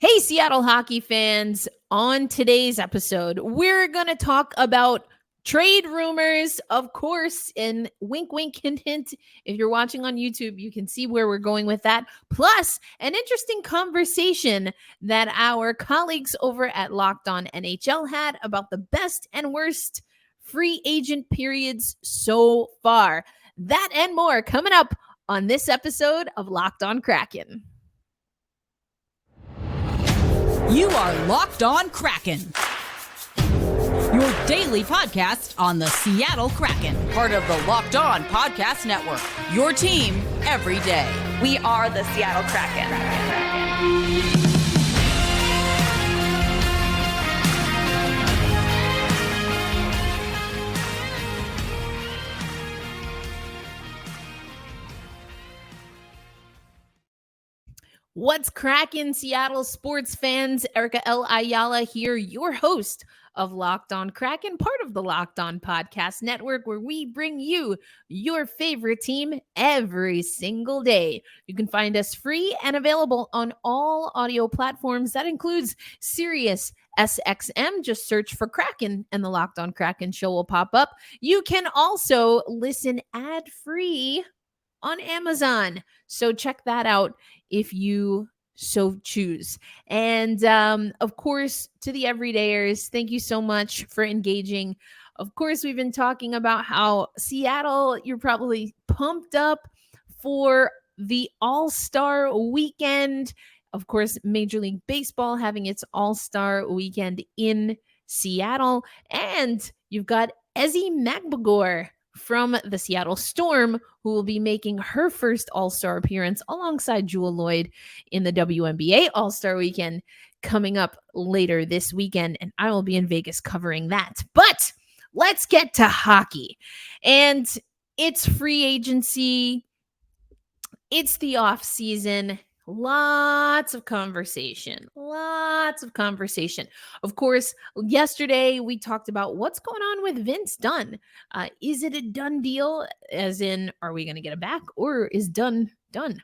Hey, Seattle hockey fans. On today's episode, we're going to talk about trade rumors, of course, and wink, wink, hint, hint. If you're watching on YouTube, you can see where we're going with that. Plus, an interesting conversation that our colleagues over at Locked On NHL had about the best and worst free agent periods so far. That and more coming up on this episode of Locked On Kraken. You are Locked On Kraken, your daily podcast on the Seattle Kraken, part of the Locked On Podcast Network, your team every day. We are the Seattle Kraken. What's cracking, Seattle sports fans? Erica L. Ayala here, your host of Locked On Kraken, part of the Locked On Podcast Network, where we bring you your favorite team every single day. You can find us free and available on all audio platforms. That includes Sirius SXM. Just search for Kraken and the Locked On Kraken show will pop up. You can also listen ad-free on Amazon. So check that out if you so choose. And of course, to the everydayers, thank you so much for engaging. Of course, we've been talking about how Seattle, you're probably pumped up for the All-Star weekend. Of course, Major League Baseball having its All-Star weekend in Seattle. And you've got Ezi Magbagor from the Seattle Storm, who will be making her first All-Star appearance alongside Jewel Lloyd in the WNBA All-Star Weekend coming up later this weekend, and I will be in Vegas covering that. But let's get to hockey. And it's free agency. It's the off season. Lots of conversation. Of course, yesterday we talked about what's going on with Vince Dunn. Is it a done deal? As in, are we going to get him back, or is done? Done.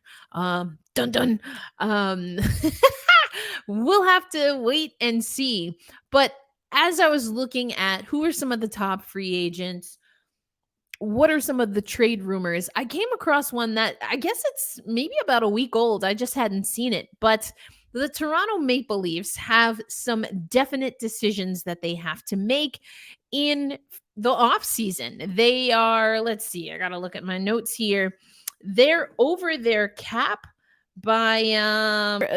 We'll have to wait and see. But as I was looking at who are some of the top free agents, what are some of the trade rumors? I came across one that I guess it's maybe about a week old. I just hadn't seen it. But the Toronto Maple Leafs have some definite decisions that they have to make in the offseason. They are, let's see, I got to look at my notes here. They're over their cap by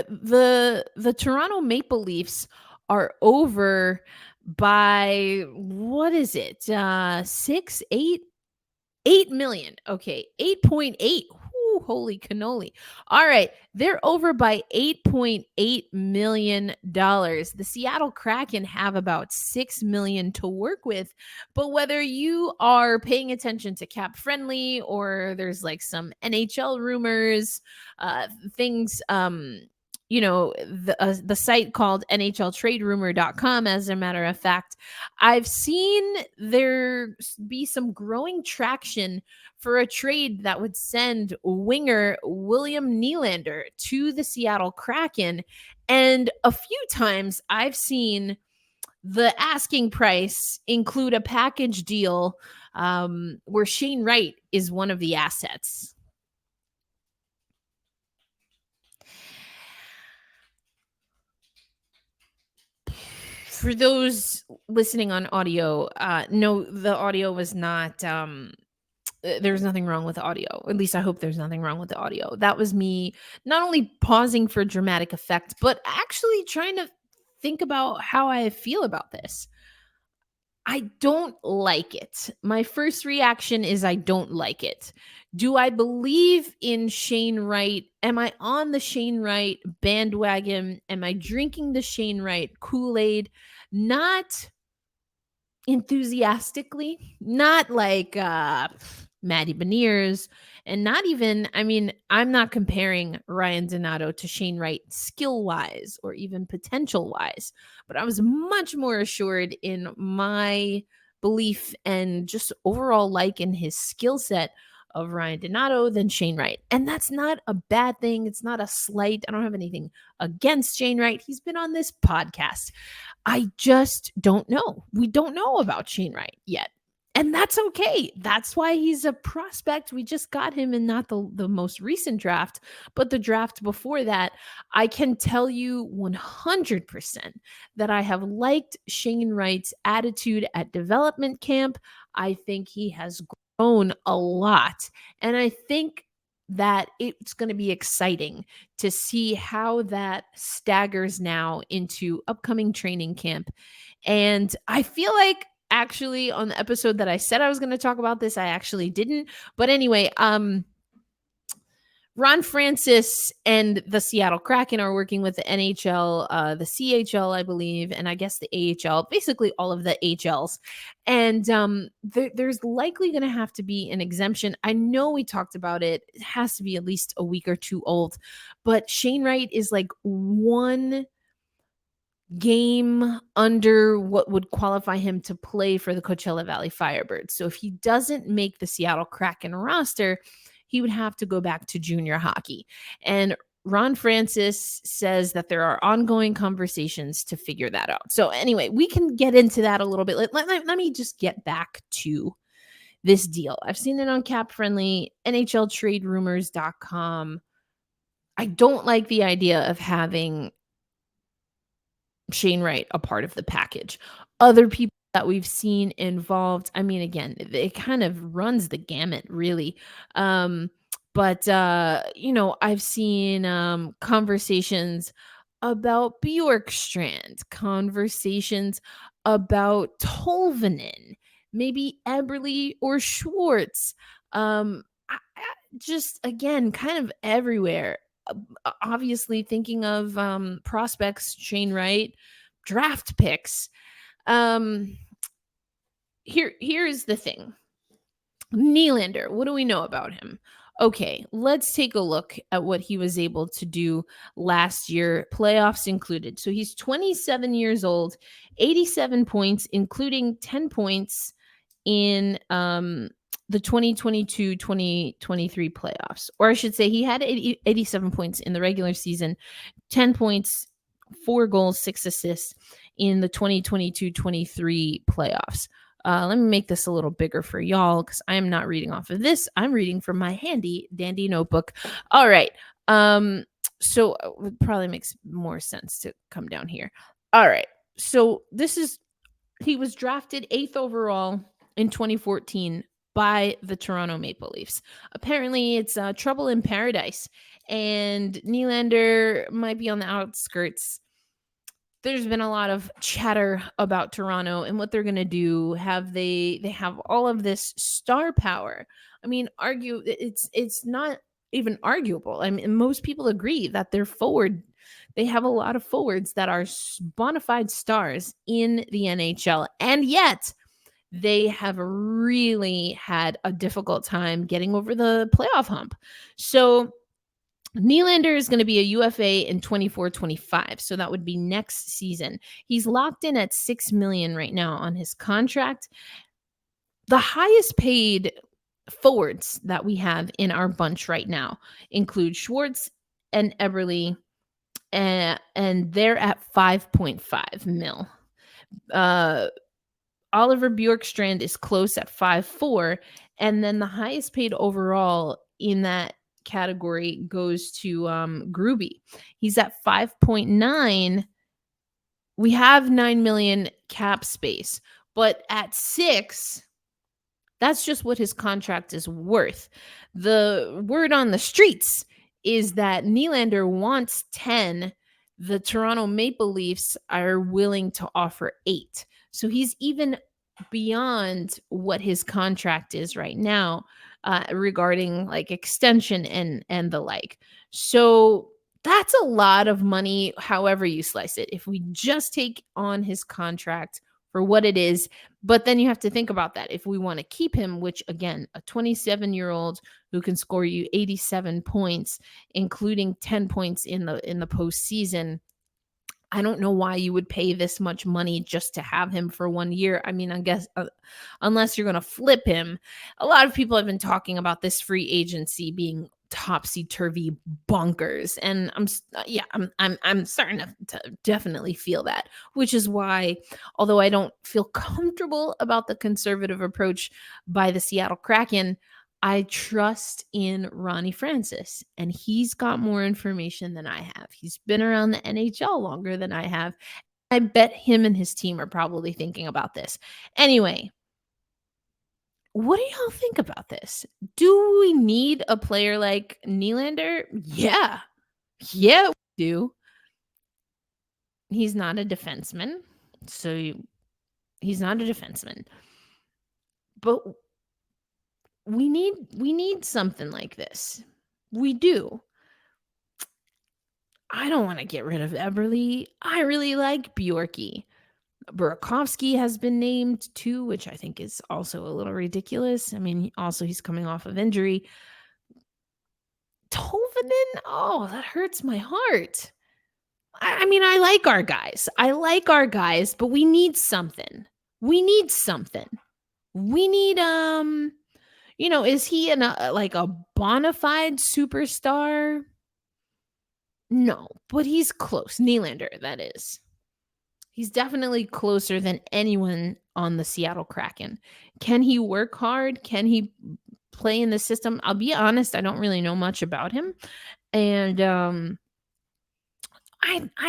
the Toronto Maple Leafs are over by, what is it? 8 million. Okay, 8.8. Ooh, holy cannoli. All right, they're over by $8.8 million. The Seattle Kraken have about $6 million to work with, but whether you are paying attention to Cap Friendly or there's like some NHL rumors, things, the site called NHLTradeRumor.com, as a matter of fact, I've seen there be some growing traction for a trade that would send winger William Nylander to the Seattle Kraken. And a few times I've seen the asking price include a package deal where Shane Wright is one of the assets. For those listening on audio, no, the audio was not, there's nothing wrong with the audio. At least I hope there's nothing wrong with the audio. That was me not only pausing for dramatic effect, but actually trying to think about how I feel about this. I don't like it. My first reaction is I don't like it. Do I believe in Shane Wright? Am I on the Shane Wright bandwagon? Am I drinking the Shane Wright Kool-Aid? Not enthusiastically, not like Maddie Beniers, and not even, I'm not comparing Ryan Donato to Shane Wright skill-wise or even potential-wise, but I was much more assured in my belief and just overall like in his skill set of Ryan Donato than Shane Wright. And that's not a bad thing. It's not a slight. I don't have anything against Shane Wright. He's been on this podcast. I just don't know. We don't know about Shane Wright yet. And that's okay. That's why he's a prospect. We just got him in not the most recent draft, but the draft before that. I can tell you 100% that I have liked Shane Wright's attitude at development camp. I think he has grown a lot. And I think that it's going to be exciting to see how that staggers now into upcoming training camp. And I feel like actually on the episode that I said I was going to talk about this, I actually didn't. But anyway, Ron Francis and the Seattle Kraken are working with the NHL, the CHL, I believe, and I guess the AHL, basically all of the HLs. And there's likely going to have to be an exemption. I know we talked about it. It has to be at least a week or two old. But Shane Wright is like one game under what would qualify him to play for the Coachella Valley Firebirds. So if he doesn't make the Seattle Kraken roster, he would have to go back to junior hockey. And Ron Francis says that there are ongoing conversations to figure that out. So anyway, we can get into that a little bit. Let me just get back to this deal. I've seen it on Cap Friendly, NHLTradeRumors.com. I don't like the idea of having Shane Wright a part of the package. Other people that we've seen involved, I mean, again, it kind of runs the gamut, really. But I've seen conversations about Bjorkstrand, conversations about Tolvanen, maybe Eberle or Schwartz. Just, again, kind of everywhere. Obviously thinking of prospects, Shane Wright, draft picks. Here's the thing. Nylander, what do we know about him? Okay, let's take a look at what he was able to do last year, playoffs included. So he's 27 years old, 87 points, including 10 points in the 2022-2023 playoffs. Or I should say he had 87 points in the regular season, 10 points, 4 goals, 6 assists in the 2022-23 playoffs. Let me make this a little bigger for y'all because I'm not reading off of this. I'm reading from my handy dandy notebook. All right. So it probably makes more sense to come down here. All right. So he was drafted 8th overall in 2014 by the Toronto Maple Leafs. Apparently, it's trouble in paradise, and Nylander might be on the outskirts. There's been a lot of chatter about Toronto and what they're going to do. They have all of this star power. I mean, it's not even arguable. I mean, most people agree that they have a lot of forwards that are bona fide stars in the NHL, and yet they have really had a difficult time getting over the playoff hump. So Nylander is going to be a UFA in 24-25. So that would be next season. He's locked in at $6 million right now on his contract. The highest paid forwards that we have in our bunch right now include Schwartz and Eberle, and they're at 5.5 mil. Oliver Bjorkstrand is close at 5.4, and then the highest paid overall in that category goes to Gruby. He's at 5.9. We have 9 million cap space, but at 6, that's just what his contract is worth. The word on the streets is that Nylander wants 10. The Toronto Maple Leafs are willing to offer 8. So he's even beyond what his contract is right now regarding like extension and the like. So that's a lot of money, however you slice it. If we just take on his contract for what it is, but then you have to think about that. If we want to keep him, which again, a 27-year-old who can score you 87 points, including 10 points in the postseason, I don't know why you would pay this much money just to have him for 1 year. I mean, I guess unless you're going to flip him. A lot of people have been talking about this free agency being topsy-turvy bonkers, and I'm starting to definitely feel that, which is why, although I don't feel comfortable about the conservative approach by the Seattle Kraken, I trust in Ronnie Francis, and he's got more information than I have. He's been around the NHL longer than I have. I bet him and his team are probably thinking about this. Anyway, what do y'all think about this? Do we need a player like Nylander? Yeah. Yeah, we do. He's not a defenseman. He's not a defenseman. But we need something like this. We do. I don't want to get rid of Eberle. I really like Bjorky. Burakovsky has been named too, which I think is also a little ridiculous. I mean, also he's coming off of injury. Tolvanen, oh, that hurts my heart. I mean, I like our guys. But we need something. We need, is he like a bona fide superstar? No, but he's close. Nylander, that is. He's definitely closer than anyone on the Seattle Kraken. Can he work hard? Can he play in the system? I'll be honest, I don't really know much about him. And I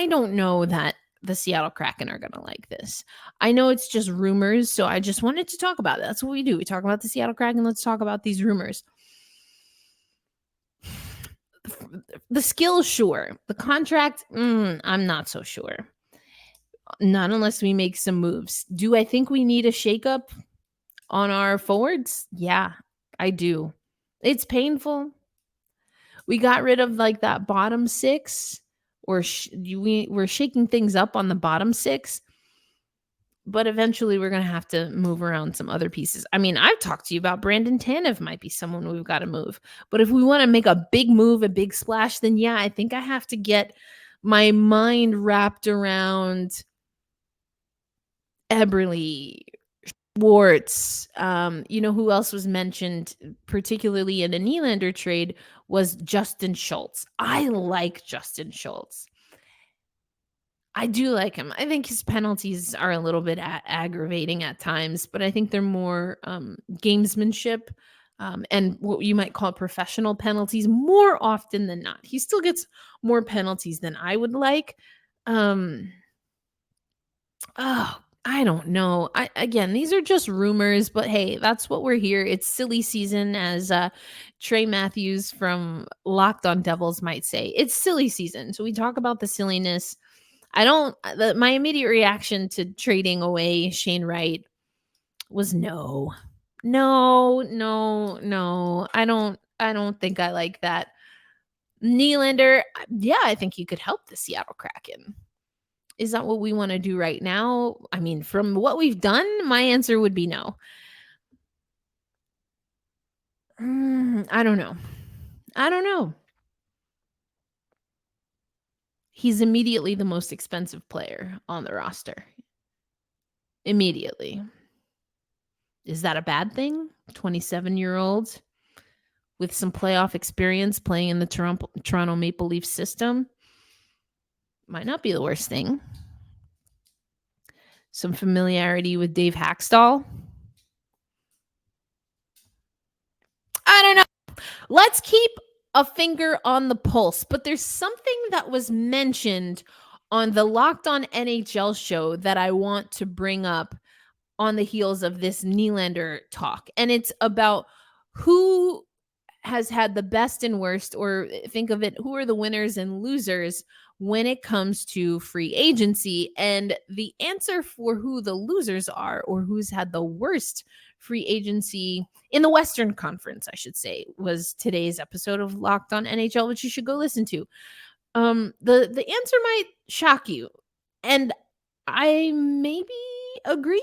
don't know that the Seattle Kraken are going to like this. I know it's just rumors, so I just wanted to talk about it. That's what we do. We talk about the Seattle Kraken. Let's talk about these rumors. The skill, sure. The contract, I'm not so sure. Not unless we make some moves. Do I think we need a shakeup on our forwards? Yeah, I do. It's painful. We got rid of like that bottom six, or we're shaking things up on the bottom six. But eventually we're going to have to move around some other pieces. I mean, I've talked to you about Brandon Tanev might be someone we've got to move. But if we want to make a big move, a big splash, then yeah, I think I have to get my mind wrapped around Eberle, Schwartz. Who else was mentioned, particularly in a Nylander trade, was Justin Schultz. I like Justin Schultz. I do like him. I think his penalties are a little bit aggravating at times, but I think they're more gamesmanship and what you might call professional penalties more often than not. He still gets more penalties than I would like. I don't know. Again, these are just rumors, but hey, that's what we're here. It's silly season, as Trey Matthews from Locked On Devils might say. It's silly season. So we talk about the silliness. My immediate reaction to trading away Shane Wright was no. I don't think I like that. Nylander, yeah, I think you could help the Seattle Kraken. Is that what we want to do right now? I mean, from what we've done, my answer would be no. I don't know. He's immediately the most expensive player on the roster. Immediately. Is that a bad thing? 27-year-old with some playoff experience playing in the Toronto Maple Leafs system. Might not be the worst thing. Some familiarity with Dave Hackstall. I don't know. Let's keep a finger on the pulse, but there's something that was mentioned on the Locked On NHL show that I want to bring up on the heels of this Nylander talk. And it's about who has had the best and worst, or think of it, who are the winners and losers when it comes to free agency. And the answer for who the losers are, or who's had the worst free agency in the Western Conference, I should say, was today's episode of Locked On NHL, which you should go listen to. The answer might shock you, and I maybe agree.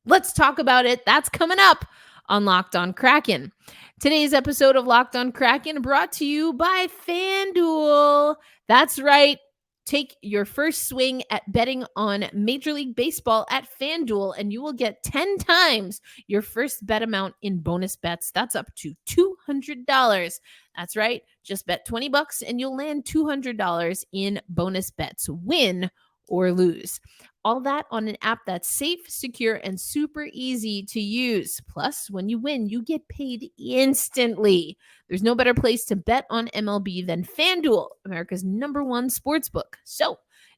Let's talk about it. That's coming up on Locked On Kraken. Today's episode of Locked On Kraken brought to you by FanDuel. That's right. Take your first swing at betting on Major League Baseball at FanDuel, and you will get 10 times your first bet amount in bonus bets. That's up to $200. That's right. Just bet $20 and you'll land $200 in bonus bets, win or lose. All that on an app that's safe, secure, and super easy to use. Plus, when you win, you get paid instantly. There's no better place to bet on MLB than FanDuel, America's #1 sportsbook. So,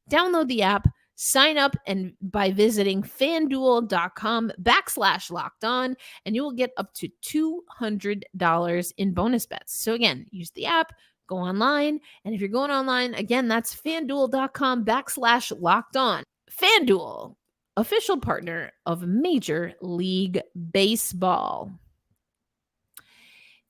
download the app, sign up, and by visiting FanDuel.com/lockedon, and you will get up to $200 in bonus bets. So again, use the app, go online, and if you're going online, again, that's FanDuel.com/lockedon. FanDuel, official partner of Major League Baseball.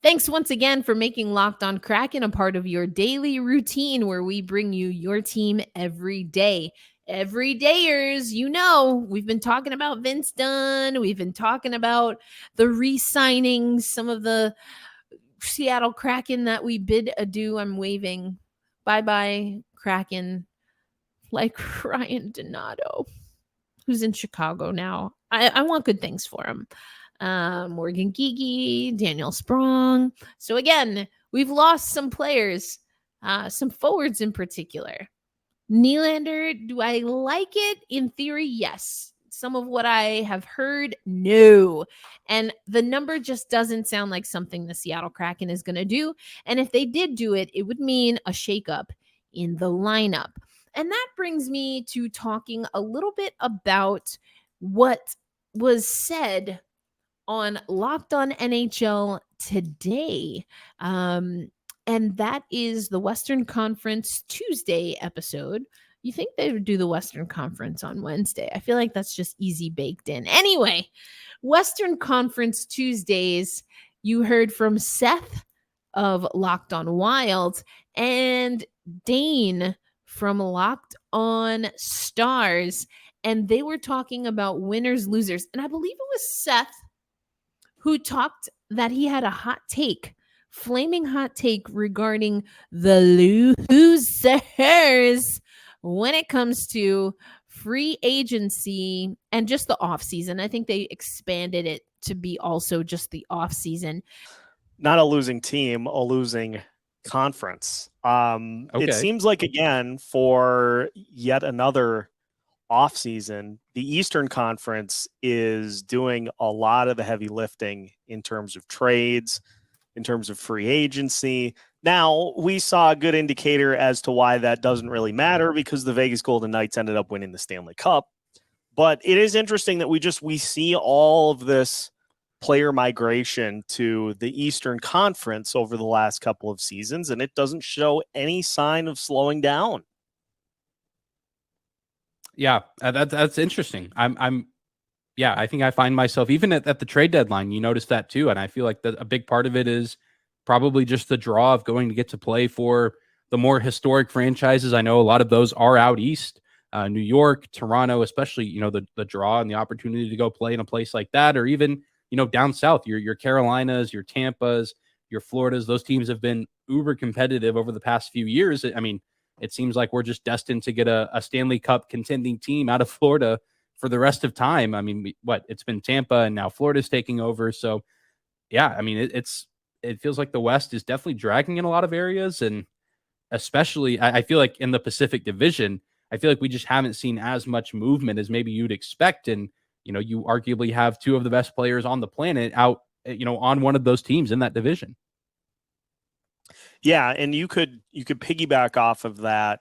Thanks once again for making Locked On Kraken a part of your daily routine, where we bring you your team every day. Everydayers, you know, we've been talking about Vince Dunn. We've been talking about the re-signings, some of the Seattle Kraken that we bid adieu. I'm waving bye-bye Kraken, like Ryan Donato, who's in Chicago now. I want good things for him. Morgan Geeky, Daniel Sprong. So again, we've lost some players, some forwards in particular. Nylander, do I like it? In theory, yes. Some of what I have heard, no. And the number just doesn't sound like something the Seattle Kraken is going to do. And if they did do it, it would mean a shakeup in the lineup. And that brings me to talking a little bit about what was said on Locked On NHL today. And that is the Western Conference Tuesday episode. You think they would do the Western Conference on Wednesday? I feel like that's just easy baked in. Anyway, Western Conference Tuesdays, you heard from Seth of Locked On Wild and Dane from Locked On Stars. And they were talking about winners, losers. And I believe it was Seth who talked that he had a hot take, flaming hot take regarding the losers when it comes to free agency and just the offseason. I think they expanded it to be also just the offseason. Not a losing team, a losing conference. It seems like, again, for yet another offseason, the Eastern Conference is doing a lot of the heavy lifting in terms of trades, in terms of free agency. Now, we saw a good indicator as to why that doesn't really matter, because the Vegas Golden Knights ended up winning the Stanley Cup. But it is interesting that we see all of this player migration to the Eastern Conference over the last couple of seasons, and it doesn't show any sign of slowing down. Yeah, that's interesting. I think I find myself even at the trade deadline. You notice that too, and I feel like a big part of it is probably just the draw of going to get to play for the more historic franchises. I know a lot of those are out east, New York, Toronto, especially. The draw and the opportunity to go play in a place like that, or even down south, your Carolinas, your Tampas, your Floridas. Those teams have been uber competitive over the past few years. I mean, it seems like we're just destined to get a Stanley Cup contending team out of Florida for the rest of time. I mean, it's been Tampa and now Florida's taking over. So yeah, I mean, it feels like the West is definitely dragging in a lot of areas. And especially I feel like in the Pacific Division, I feel like we just haven't seen as much movement as maybe you'd expect. And, you arguably have two of the best players on the planet out, on one of those teams in that division. Yeah, and you could piggyback off of that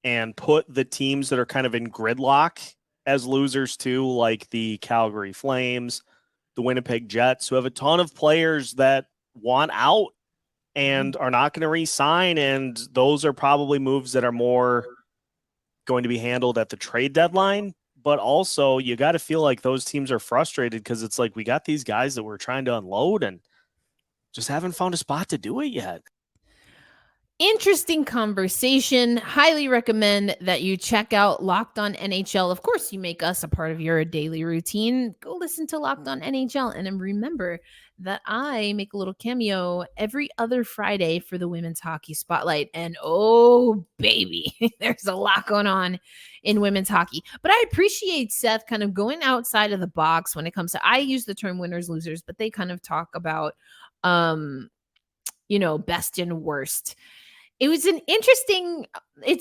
and put the teams that are kind of in gridlock as losers too, like the Calgary Flames, the Winnipeg Jets, who have a ton of players that want out and are not going to re-sign, and those are probably moves that are more going to be handled at the trade deadline. But also, you got to feel like those teams are frustrated because it's like, we got these guys that we're trying to unload and just haven't found a spot to do it yet. Interesting conversation. Highly recommend that you check out Locked On NHL. Of course, you make us a part of your daily routine. Go listen to Locked On NHL. And then remember that I make a little cameo every other Friday for the Women's Hockey Spotlight. And oh, baby, there's a lot going on in women's hockey. But I appreciate Seth kind of going outside of the box when it comes to, I use the term winners, losers, but they kind of talk about, best and worst. It's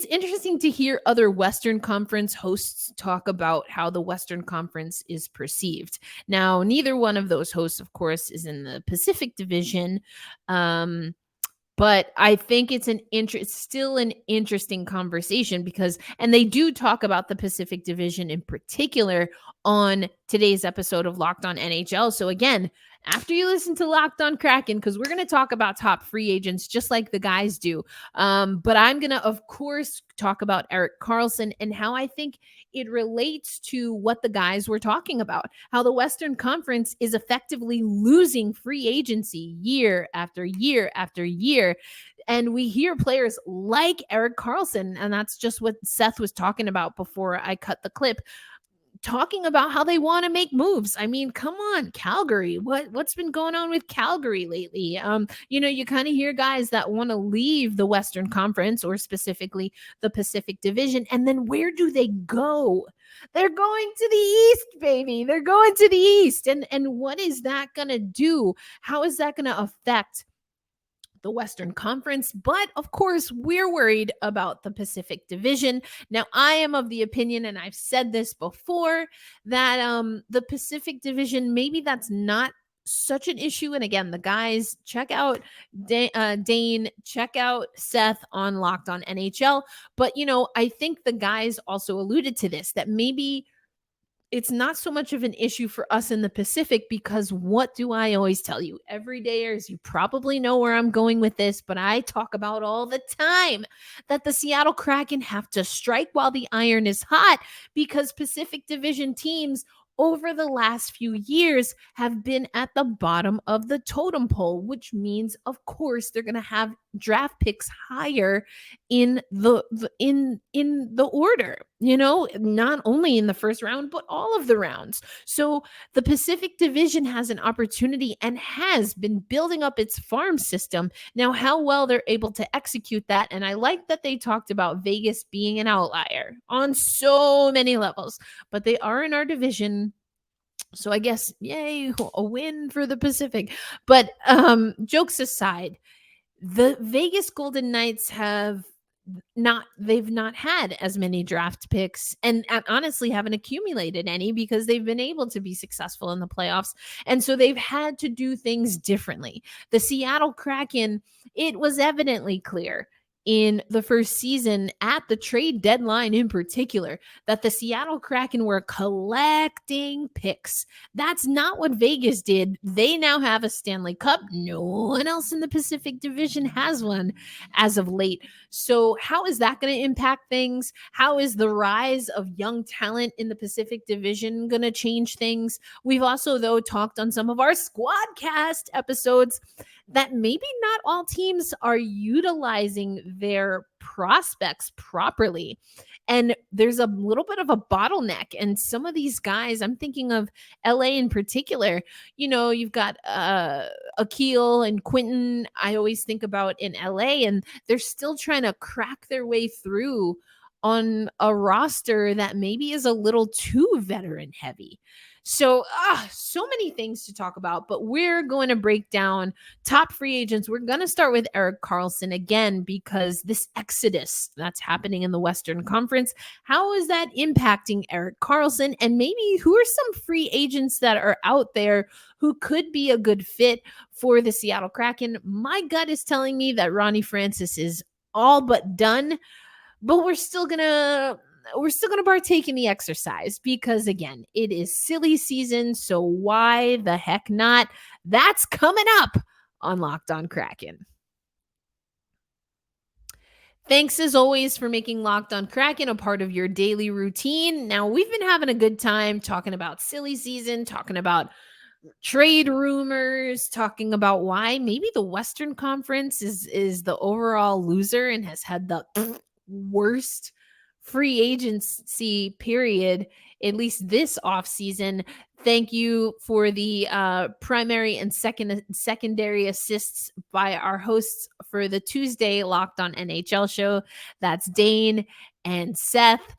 interesting to hear other Western Conference hosts talk about how the Western Conference is perceived. Now, neither one of those hosts, of course, is in the Pacific Division. But I think it's still an interesting conversation because, and they do talk about the Pacific Division in particular on today's episode of Locked On NHL. So again, after you listen to Locked On Kraken, because we're going to talk about top free agents just like the guys do. But I'm going to, of course, talk about Erik Carlson and how I think it relates to what the guys were talking about, how the Western Conference is effectively losing free agency year after year after year. And we hear players like Erik Carlson, and that's just what Seth was talking about before I cut the clip, talking about how they want to make moves. I mean, come on, Calgary. What's been going on with Calgary lately? You kind of hear guys that want to leave the Western Conference or specifically the Pacific Division. And then where do they go? They're going to the East, baby. They're going to the East. And what is that going to do? How is that going to affect the Western Conference? But of course, we're worried about the Pacific Division. Now, I am of the opinion, and I've said this before, that the Pacific Division, maybe that's not such an issue. And again, the guys, check out Dane, check out Seth on Locked On NHL. But, I think the guys also alluded to this, that maybe it's not so much of an issue for us in the Pacific, because what do I always tell you? Everydayers, you probably know where I'm going with this, but I talk about all the time that the Seattle Kraken have to strike while the iron is hot, because Pacific Division teams over the last few years have been at the bottom of the totem pole, which means, of course, they're going to have draft picks higher in the order, not only in the first round, but all of the rounds. So the Pacific Division has an opportunity and has been building up its farm system. Now, how well they're able to execute that. And I like that they talked about Vegas being an outlier on so many levels, but they are in our division. So I guess, yay, a win for the Pacific. But jokes aside, the Vegas Golden Knights they've not had as many draft picks and honestly haven't accumulated any, because they've been able to be successful in the playoffs. And so they've had to do things differently. The Seattle Kraken, it was evidently clear in the first season, at the trade deadline in particular, that the Seattle Kraken were collecting picks. That's not what Vegas did. They now have a Stanley Cup. No one else in the Pacific Division has one as of late. So how is that going to impact things? How is the rise of young talent in the Pacific Division going to change things? We've also, though, talked on some of our Squadcast episodes that maybe not all teams are utilizing their prospects properly. And there's a little bit of a bottleneck. And some of these guys, I'm thinking of LA in particular, you've got Akil and Quentin, I always think about in LA, and they're still trying to crack their way through on a roster that maybe is a little too veteran heavy. So, so many things to talk about, but we're going to break down top free agents. We're going to start with Erik Carlson again, because this exodus that's happening in the Western Conference, how is that impacting Erik Carlson? And maybe who are some free agents that are out there who could be a good fit for the Seattle Kraken? My gut is telling me that Ronnie Francis is all but done, but we're still going to partake in the exercise, because again, it is silly season. So why the heck not? That's coming up on Locked On Kraken. Thanks as always for making Locked On Kraken a part of your daily routine. Now, we've been having a good time talking about silly season, talking about trade rumors talking about why maybe the Western Conference is the overall loser and has had the worst free agency period, at least this offseason. Thank you for the primary and secondary assists by our hosts for the Tuesday Locked On NHL show. That's Dane and Seth.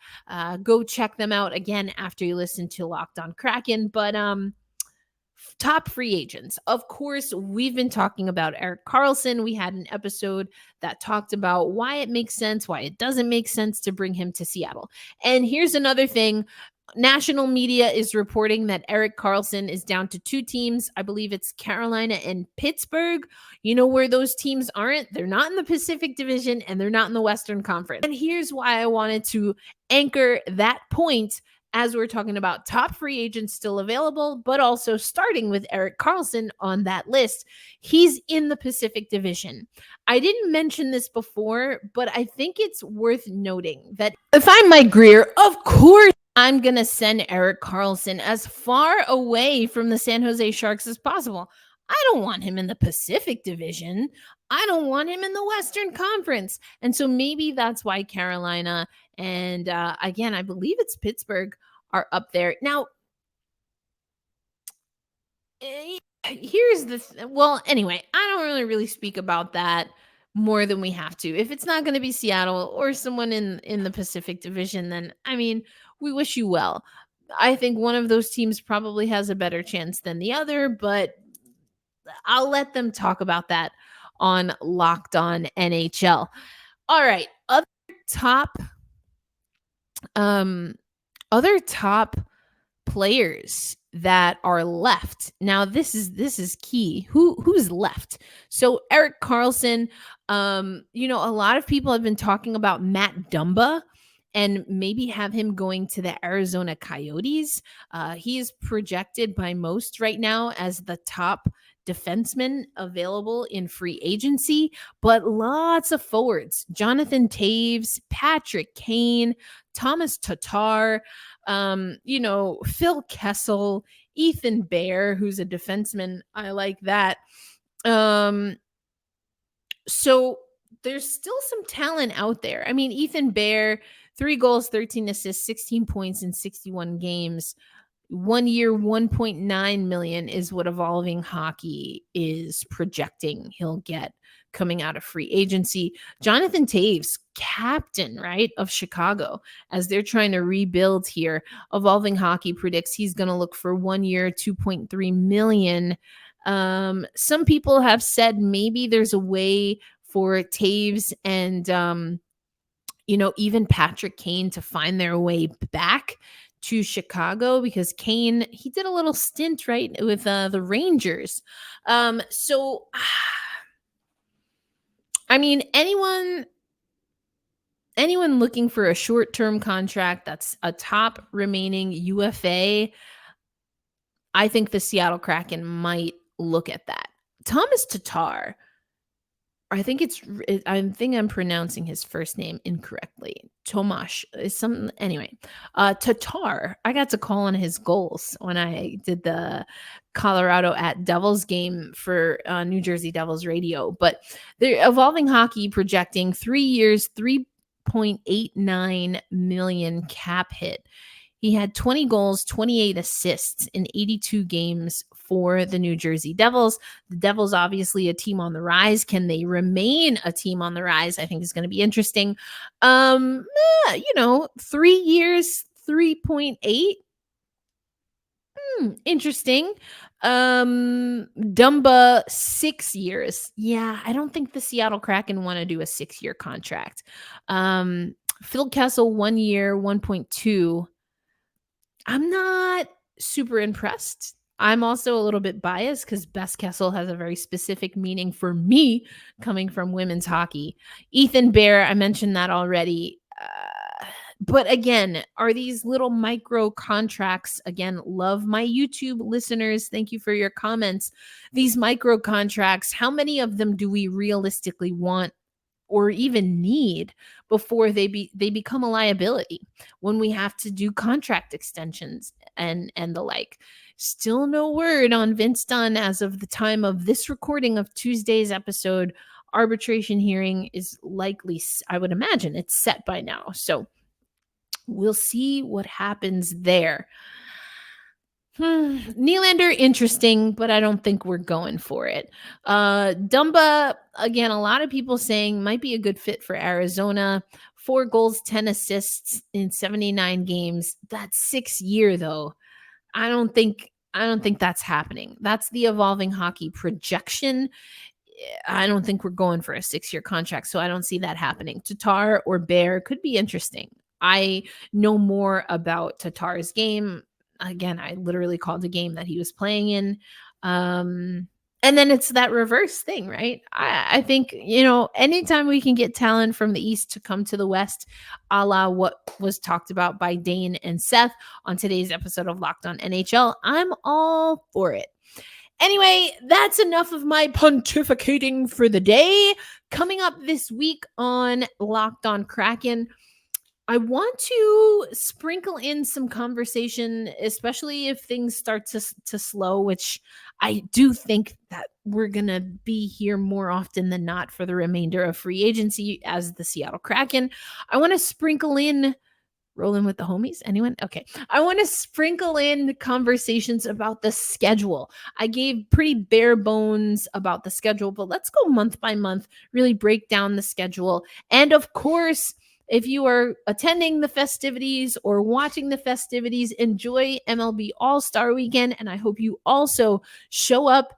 Go check them out again after you listen to Locked On Kraken. But top free agents. Of course, we've been talking about Erik Carlson. We had an episode that talked about why it makes sense, why it doesn't make sense to bring him to Seattle. And here's another thing. National media is reporting that Erik Carlson is down to 2 teams. I believe it's Carolina and Pittsburgh. You know where those teams aren't? They're not in the Pacific Division and they're not in the Western Conference. And here's why I wanted to anchor that point as we're talking about top free agents still available, but also starting with Erik Carlson on that list. He's in the Pacific Division. I didn't mention this before, but I think it's worth noting that if I'm Mike Greer, of course, I'm going to send Erik Carlson as far away from the San Jose Sharks as possible. I don't want him in the Pacific Division. I don't want him in the Western Conference. And so maybe that's why Carolina and again, I believe it's Pittsburgh are up there. Now, here's the well, anyway, I don't really speak about that more than we have to. If it's not going to be Seattle or someone in the Pacific Division, then I mean, we wish you well. I think one of those teams probably has a better chance than the other, but I'll let them talk about that on Locked On NHL. All right, other top players that are left. Now this is key. Who's left? So Erik Carlson, a lot of people have been talking about Matt Dumba and maybe have him going to the Arizona Coyotes. He is projected by most right now as the top defenseman available in free agency, but lots of forwards. Jonathan Toews, Patrick Kane, Thomas Tatar, Phil Kessel, Ethan Bear, who's a defenseman. I like that. So there's still some talent out there. I mean, Ethan Bear, 3 goals, 13 assists, 16 points in 61 games. 1 year, $1.9 million is what Evolving Hockey is projecting he'll get coming out of free agency. Jonathan Toews, captain, right, of Chicago, as they're trying to rebuild here. Evolving Hockey predicts he's going to look for 1 year, $2.3 million. Some people have said maybe there's a way for Toews and, even Patrick Kane to find their way back to Chicago, because Kane, he did a little stint, right, with the Rangers. So I mean, anyone looking for a short-term contract that's a top remaining UFA, I think the Seattle Kraken might look at that. Thomas Tatar, I think I'm pronouncing his first name incorrectly. Tomash is something. Anyway, Tatar, I got to call on his goals when I did the Colorado at Devils game for New Jersey Devils radio. But they're Evolving Hockey projecting 3 years, $3.89 million cap hit. He had 20 goals, 28 assists in 82 games for the New Jersey Devils. The Devils, obviously a team on the rise. Can they remain a team on the rise? I think is going to be interesting. 3 years, 3.8. Interesting. Dumba, 6 years. Yeah, I don't think the Seattle Kraken want to do a 6-year contract. Phil Kessel, 1 year, 1.2. I'm not super impressed. I'm also a little bit biased because Best Kessel has a very specific meaning for me coming from women's hockey. Ethan Bear, I mentioned that already. But again, are these little micro contracts? Again, love my YouTube listeners. Thank you for your comments. These micro contracts, how many of them do we realistically want or even need before they become a liability when we have to do contract extensions and the like. Still no word on Vince Dunn as of the time of this recording of Tuesday's episode. Arbitration hearing is likely, I would imagine it's set by now. So we'll see what happens there. Nylander, interesting, but I don't think we're going for it. Dumba, again, a lot of people saying might be a good fit for Arizona. 4 goals, 10 assists in 79 games. That's 6-year though. I don't think that's happening. That's the Evolving Hockey projection. I don't think we're going for a 6-year contract, so I don't see that happening. Tatar or Bear could be interesting. I know more about Tatar's game. Again, I literally called the game that he was playing in. And then it's that reverse thing, right? I think, anytime we can get talent from the East to come to the West, a la what was talked about by Dane and Seth on today's episode of Locked On NHL, I'm all for it. Anyway, that's enough of my pontificating for the day. Coming up this week on Locked On Kraken, I want to sprinkle in some conversation, especially if things start to slow, which I do think that we're going to be here more often than not for the remainder of free agency as the Seattle Kraken. I want to sprinkle in, rolling with the homies, anyone? Okay. I want to sprinkle in conversations about the schedule. I gave pretty bare bones about the schedule, but let's go month by month, really break down the schedule. And of course, if you are attending the festivities or watching the festivities, enjoy MLB All-Star Weekend. And I hope you also show up,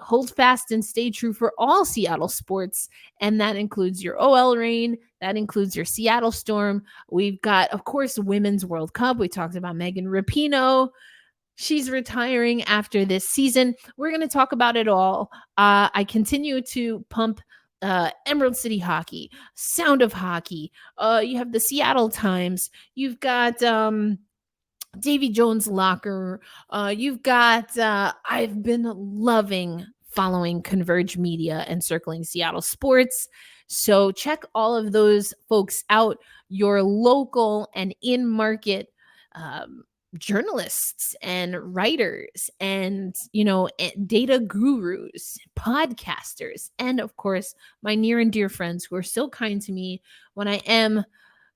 hold fast and stay true for all Seattle sports. And that includes your OL Reign. That includes your Seattle Storm. We've got, of course, Women's World Cup. We talked about Megan Rapinoe. She's retiring after this season. We're going to talk about it all. I continue to pump Emerald City Hockey, Sound of Hockey. You have the Seattle Times. You've got Davy Jones Locker. You've got I've been loving following Converge Media and Circling Seattle Sports. So check all of those folks out. Your local and in-market journalists and writers and data gurus, podcasters, and of course my near and dear friends who are so kind to me when I am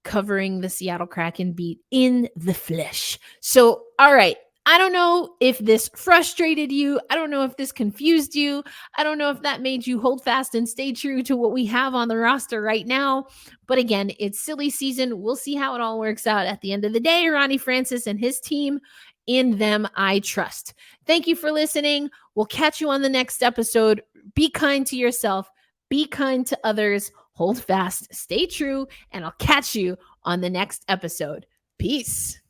covering the Seattle Kraken beat in the flesh. So all right, I don't know if this frustrated you. I don't know if this confused you. I don't know if that made you hold fast and stay true to what we have on the roster right now. But again, it's silly season. We'll see how it all works out at the end of the day. Ronnie Francis and his team, in them I trust. Thank you for listening. We'll catch you on the next episode. Be kind to yourself. Be kind to others. Hold fast. Stay true. And I'll catch you on the next episode. Peace.